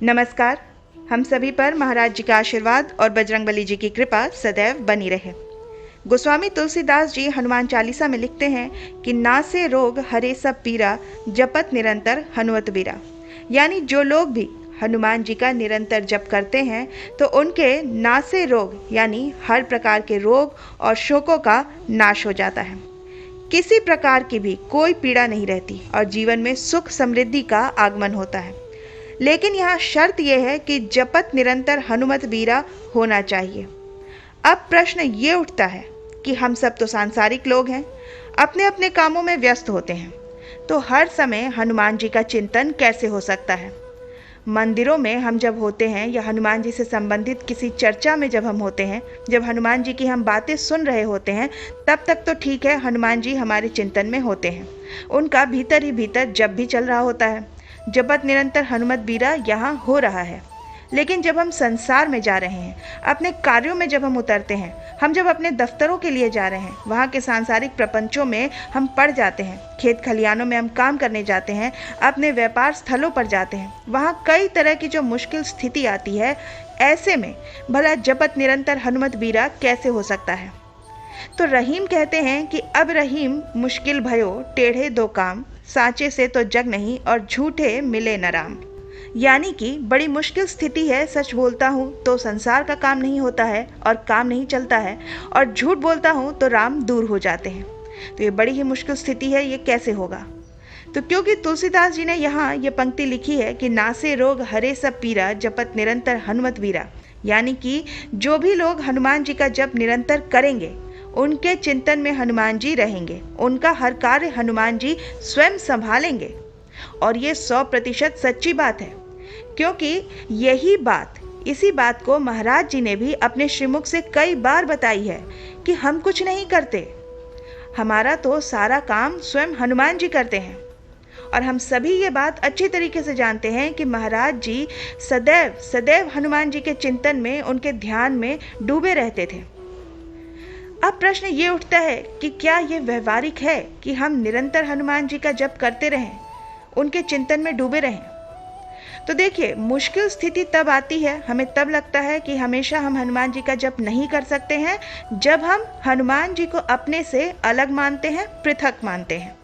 नमस्कार। हम सभी पर महाराज जी का आशीर्वाद और बजरंगबली जी की कृपा सदैव बनी रहे। गोस्वामी तुलसीदास जी हनुमान चालीसा में लिखते हैं कि नासे रोग हरे सब पीरा, जपत निरंतर हनुमत बीरा। यानी जो लोग भी हनुमान जी का निरंतर जप करते हैं तो उनके नासे रोग यानी हर प्रकार के रोग और शोकों का नाश हो जाता है। किसी प्रकार की भी कोई पीड़ा नहीं रहती और जीवन में सुख समृद्धि का आगमन होता है। लेकिन यहाँ शर्त यह है कि जपत निरंतर हनुमत बीरा होना चाहिए। अब प्रश्न ये उठता है कि हम सब तो सांसारिक लोग हैं, अपने अपने कामों में व्यस्त होते हैं, तो हर समय हनुमान जी का चिंतन कैसे हो सकता है। मंदिरों में हम जब होते हैं या हनुमान जी से संबंधित किसी चर्चा में जब हम होते हैं, जब हनुमान जी की हम बातें सुन रहे होते हैं, तब तक तो ठीक है, हनुमान जी हमारे चिंतन में होते हैं, उनका भीतर ही भीतर जब भी चल रहा होता है, जपत निरंतर हनुमत बीरा यहाँ हो रहा है। लेकिन जब हम संसार में जा रहे हैं, अपने कार्यों में जब हम उतरते हैं, हम जब अपने दफ्तरों के लिए जा रहे हैं, वहाँ के सांसारिक प्रपंचों में हम पड़ जाते हैं, खेत खलियानों में हम काम करने जाते हैं, अपने व्यापार स्थलों पर जाते हैं, वहाँ कई तरह की जो मुश्किल स्थिति आती है, ऐसे में भला जपत निरंतर हनुमत बीरा कैसे हो सकता है। तो रहीम कहते हैं कि अब रहीम मुश्किल भयो टेढ़े दो काम, साँचे से तो जग नहीं और झूठे मिले न राम। यानी कि बड़ी मुश्किल स्थिति है, सच बोलता हूँ तो संसार का काम नहीं होता है और काम नहीं चलता है, और झूठ बोलता हूँ तो राम दूर हो जाते हैं। तो ये बड़ी ही मुश्किल स्थिति है, ये कैसे होगा। तो क्योंकि तुलसीदास जी ने यहाँ ये पंक्ति लिखी है कि नासे रोग हरे सब पीरा, जपत निरंतर हनुमत बीरा। यानी कि जो भी लोग हनुमान जी का जप निरंतर करेंगे, उनके चिंतन में हनुमान जी रहेंगे, उनका हर कार्य हनुमान जी स्वयं संभालेंगे। और ये 100% सच्ची बात है, क्योंकि इसी बात को महाराज जी ने भी अपने श्रीमुख से कई बार बताई है कि हम कुछ नहीं करते, हमारा तो सारा काम स्वयं हनुमान जी करते हैं। और हम सभी ये बात अच्छी तरीके से जानते हैं कि महाराज जी सदैव सदैव हनुमान जी के चिंतन में, उनके ध्यान में डूबे रहते थे। अब प्रश्न ये उठता है कि क्या ये व्यवहारिक है कि हम निरंतर हनुमान जी का जप करते रहें, उनके चिंतन में डूबे रहें। तो देखिए, मुश्किल स्थिति तब आती है, हमें तब लगता है कि हमेशा हम हनुमान जी का जप नहीं कर सकते हैं, जब हम हनुमान जी को अपने से अलग मानते हैं, पृथक मानते हैं।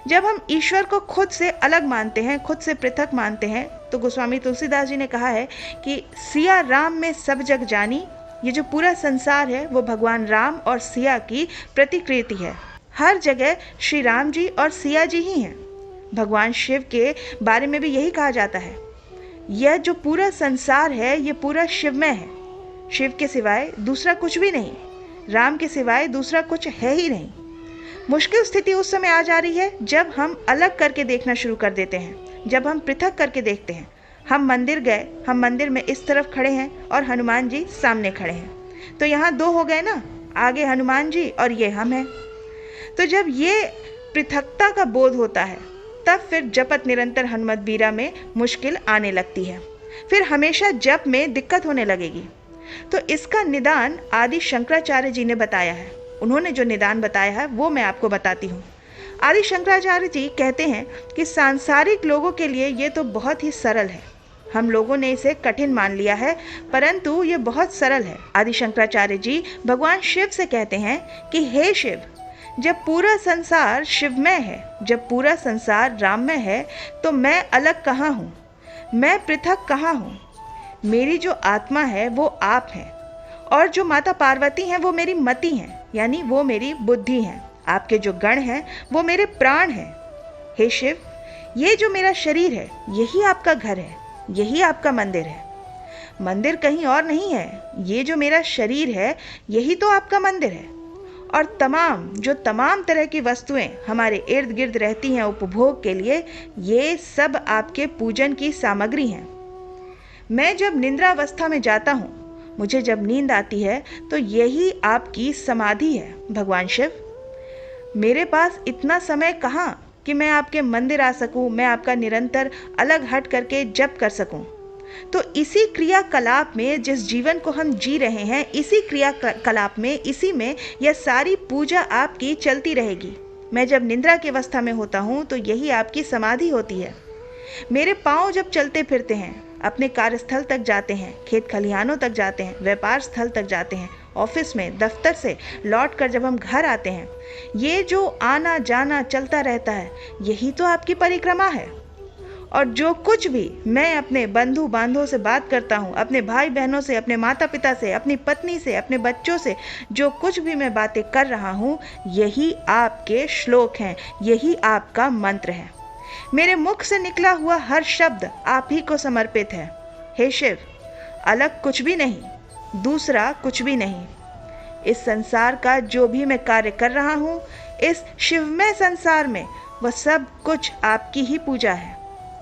जब हम ईश्वर को खुद से अलग मानते हैं, खुद से पृथक मानते हैं, तो गोस्वामी तुलसीदास जी ने कहा है कि सिया राम में सब जग जानी। ये जो पूरा संसार है वो भगवान राम और सिया की प्रतिकृति है। हर जगह श्री राम जी और सिया जी ही हैं। भगवान शिव के बारे में भी यही कहा जाता है, यह जो पूरा संसार है ये पूरा शिवमय है, शिव के सिवाय दूसरा कुछ भी नहीं, राम के सिवाय दूसरा कुछ है ही नहीं। मुश्किल स्थिति उस समय आ जा रही है जब हम अलग करके देखना शुरू कर देते हैं, जब हम पृथक करके देखते हैं। हम मंदिर गए, हम मंदिर में इस तरफ खड़े हैं और हनुमान जी सामने खड़े हैं, तो यहाँ दो हो गए ना, आगे हनुमान जी और ये हम हैं। तो जब ये पृथकता का बोध होता है, तब फिर जपत निरंतर हनुमत बीरा में मुश्किल आने लगती है, फिर हमेशा जप में दिक्कत होने लगेगी। तो इसका निदान आदि शंकराचार्य जी ने बताया है। उन्होंने जो निदान बताया है वो मैं आपको बताती हूँ। आदि शंकराचार्य जी कहते हैं कि सांसारिक लोगों के लिए ये तो बहुत ही सरल है, हम लोगों ने इसे कठिन मान लिया है, परंतु ये बहुत सरल है। आदि शंकराचार्य जी भगवान शिव से कहते हैं कि हे शिव, जब पूरा संसार शिवमय है, जब पूरा संसार राममय है, तो मैं अलग कहाँ हूँ, मैं पृथक कहाँ हूँ। मेरी जो आत्मा है वो आप हैं, और जो माता पार्वती हैं वो मेरी मति हैं, यानी वो मेरी बुद्धि हैं। आपके जो गण हैं वो मेरे प्राण हैं। हे शिव, ये जो मेरा शरीर है यही आपका घर है, यही आपका मंदिर है। मंदिर कहीं और नहीं है, ये जो मेरा शरीर है यही तो आपका मंदिर है। और तमाम तरह की वस्तुएं हमारे इर्द गिर्द रहती हैं उपभोग के लिए, ये सब आपके पूजन की सामग्री हैं। मैं जब निंद्रावस्था में जाता हूँ, मुझे जब नींद आती है, तो यही आपकी समाधि है भगवान शिव। मेरे पास इतना समय कहाँ कि मैं आपके मंदिर आ सकूं, मैं आपका निरंतर अलग हट करके जप कर सकूं। तो इसी क्रियाकलाप में, जिस जीवन को हम जी रहे हैं, इसी क्रियाकलाप में, इसी में यह सारी पूजा आपकी चलती रहेगी। मैं जब निंद्रा की अवस्था में होता हूँ तो यही आपकी समाधि होती है। मेरे पाँव जब चलते फिरते हैं, अपने कार्यस्थल तक जाते हैं, खेत खलिहानों तक जाते हैं, व्यापार स्थल तक जाते हैं, ऑफिस में, दफ्तर से लौटकर जब हम घर आते हैं, ये जो आना जाना चलता रहता है, यही तो आपकी परिक्रमा है। और जो कुछ भी मैं अपने बंधु बांधवों से बात करता हूँ, अपने भाई बहनों से, अपने माता पिता से, अपनी पत्नी से, अपने बच्चों से, जो कुछ भी मैं बातें कर रहा हूँ, यही आपके श्लोक हैं, यही आपका मंत्र है। मेरे मुख से निकला हुआ हर शब्द आप ही को समर्पित है। हे शिव, अलग कुछ भी नहीं, दूसरा कुछ भी नहीं। इस संसार का जो भी मैं कार्य कर रहा हूँ, इस शिवमय संसार में, वह सब कुछ आपकी ही पूजा है।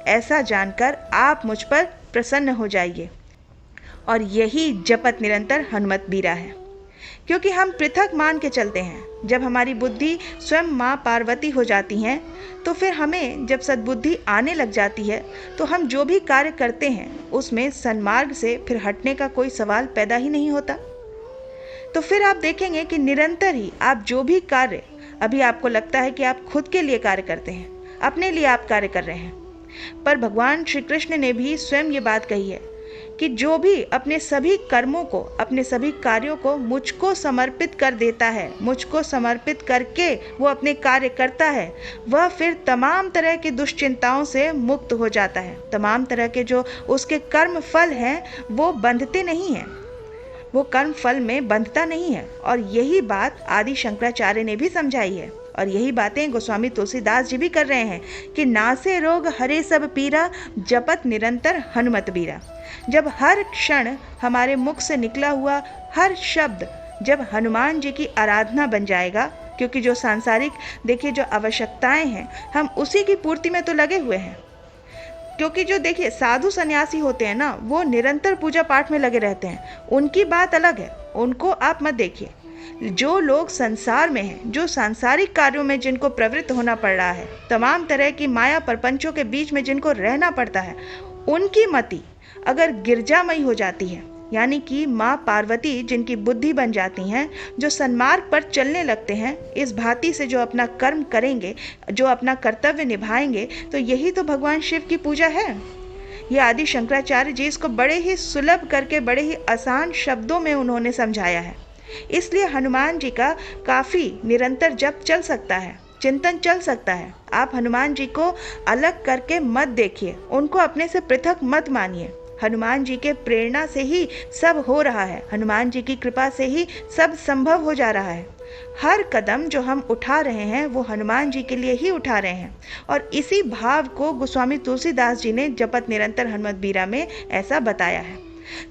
ऐसा जानकर आप मुझ पर प्रसन्न हो जाइए। और यही जपत निरंतर हनुमत बीरा है, क्योंकि हम पृथक मान के चलते हैं। जब हमारी बुद्धि स्वयं माँ पार्वती हो जाती हैं, तो फिर हमें जब सद्बुद्धि आने लग जाती है, तो हम जो भी कार्य करते हैं उसमें सन्मार्ग से फिर हटने का कोई सवाल पैदा ही नहीं होता। तो फिर आप देखेंगे कि निरंतर ही आप जो भी कार्य, अभी आपको लगता है कि आप खुद के लिए कार्य करते हैं, अपने लिए आप कार्य कर रहे हैं, पर भगवान श्री कृष्ण ने भी स्वयं ये बात कही है कि जो भी अपने सभी कर्मों को, अपने सभी कार्यों को मुझको समर्पित कर देता है, मुझको समर्पित करके वो अपने कार्य करता है, वह फिर तमाम तरह की दुश्चिंताओं से मुक्त हो जाता है। तमाम तरह के जो उसके कर्म फल हैं वो बंधते नहीं हैं, वो कर्म फल में बंधता नहीं है। और यही बात आदि शंकराचार्य ने भी समझाई है, और यही बातें गोस्वामी तुलसीदास जी भी कर रहे हैं कि नासे रोग हरे सब पीरा, जपत निरंतर हनुमत बीरा। जब हर क्षण हमारे मुख से निकला हुआ हर शब्द जब हनुमान जी की आराधना बन जाएगा, क्योंकि जो सांसारिक देखिए जो आवश्यकताएं हैं, हम उसी की पूर्ति में तो लगे हुए हैं। क्योंकि जो देखिए साधु सन्यासी होते हैं ना, वो निरंतर पूजा पाठ में लगे रहते हैं, उनकी बात अलग है, उनको आप मत देखिए। जो लोग संसार में हैं, जो सांसारिक कार्यों में जिनको प्रवृत्त होना पड़ रहा है, तमाम तरह की माया प्रपंचों के बीच में जिनको रहना पड़ता है, उनकी मति अगर गिरजामयी हो जाती है, यानी कि माँ पार्वती जिनकी बुद्धि बन जाती हैं, जो सन्मार्ग पर चलने लगते हैं, इस भांति से जो अपना कर्म करेंगे, जो अपना कर्तव्य निभाएंगे, तो यही तो भगवान शिव की पूजा है। ये आदि शंकराचार्य जी इसको बड़े ही सुलभ करके, बड़े ही आसान शब्दों में उन्होंने समझाया है। इसलिए हनुमान जी का काफ़ी निरंतर जप चल सकता है, चिंतन चल सकता है। आप हनुमान जी को अलग करके मत देखिए, उनको अपने से पृथक मत मानिए। हनुमान जी के प्रेरणा से ही सब हो रहा है, हनुमान जी की कृपा से ही सब संभव हो जा रहा है। हर कदम जो हम उठा रहे हैं वो हनुमान जी के लिए ही उठा रहे हैं, और इसी भाव को गोस्वामी तुलसीदास जी ने जपत निरंतर हनुमत बीरा में ऐसा बताया है।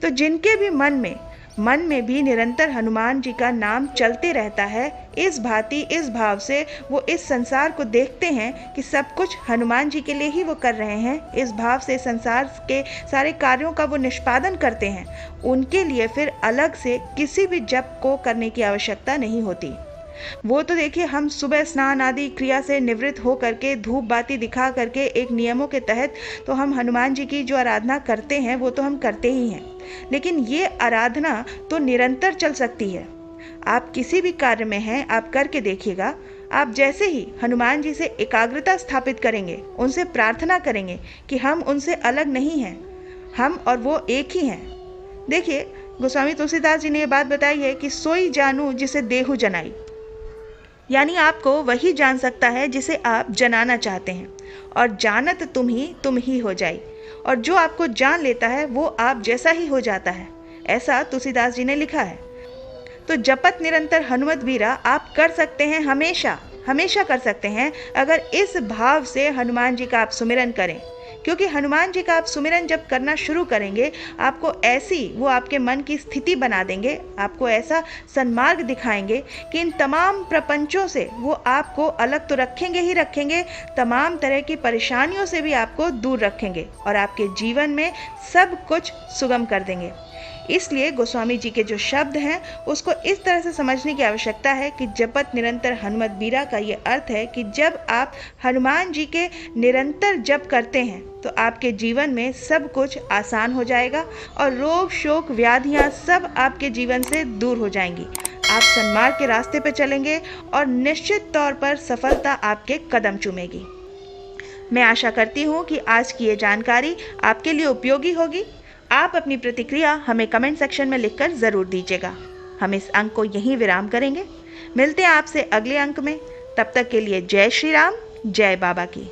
तो जिनके भी मन में भी निरंतर हनुमान जी का नाम चलते रहता है, इस भांति इस भाव से वो इस संसार को देखते हैं कि सब कुछ हनुमान जी के लिए ही वो कर रहे हैं, इस भाव से संसार के सारे कार्यों का वो निष्पादन करते हैं, उनके लिए फिर अलग से किसी भी जप को करने की आवश्यकता नहीं होती। वो तो देखिए हम सुबह स्नान आदि क्रिया से निवृत्त हो करके, धूप बाती दिखा करके, एक नियमों के तहत तो हम हनुमान जी की जो आराधना करते हैं वो तो हम करते ही हैं, लेकिन ये आराधना तो निरंतर चल सकती है। आप किसी भी कार्य में हैं, आप करके देखिएगा। आप जैसे ही हनुमान जी से एकाग्रता स्थापित करेंगे, उनसे प्रार्थना करेंगे कि हम उनसे अलग नहीं हैं, हम और वो एक ही हैं। देखिए गोस्वामी तुलसीदास जी ने ये बात बताई है कि सोई जानू जिसे देहु जनाई, यानी आपको वही जान सकता है जिसे आप जनाना चाहते हैं, और जानत तुम ही हो जाई, और जो आपको जान लेता है वो आप जैसा ही हो जाता है, ऐसा तुलसीदास जी ने लिखा है। तो जपत निरंतर हनुमत बीरा आप कर सकते हैं, हमेशा कर सकते हैं, अगर इस भाव से हनुमान जी का आप सुमिरन करें। क्योंकि हनुमान जी का आप सुमिरन जब करना शुरू करेंगे, आपको ऐसी वो आपके मन की स्थिति बना देंगे, आपको ऐसा सन्मार्ग दिखाएंगे कि इन तमाम प्रपंचों से वो आपको अलग तो रखेंगे ही रखेंगे, तमाम तरह की परेशानियों से भी आपको दूर रखेंगे, और आपके जीवन में सब कुछ सुगम कर देंगे। इसलिए गोस्वामी जी के जो शब्द हैं उसको इस तरह से समझने की आवश्यकता है कि जपत निरंतर हनुमत बीरा का ये अर्थ है कि जब आप हनुमान जी के निरंतर जप करते हैं तो आपके जीवन में सब कुछ आसान हो जाएगा, और रोग शोक व्याधियाँ सब आपके जीवन से दूर हो जाएंगी। आप सन्मार्ग के रास्ते पर चलेंगे और निश्चित तौर पर सफलता आपके कदम चूमेगी। मैं आशा करती हूँ कि आज की ये जानकारी आपके लिए उपयोगी होगी। आप अपनी प्रतिक्रिया हमें कमेंट सेक्शन में लिखकर ज़रूर दीजिएगा। हम इस अंक को यहीं विराम करेंगे। मिलते हैं आपसे अगले अंक में। तब तक के लिए जय श्री राम, जय बाबा की।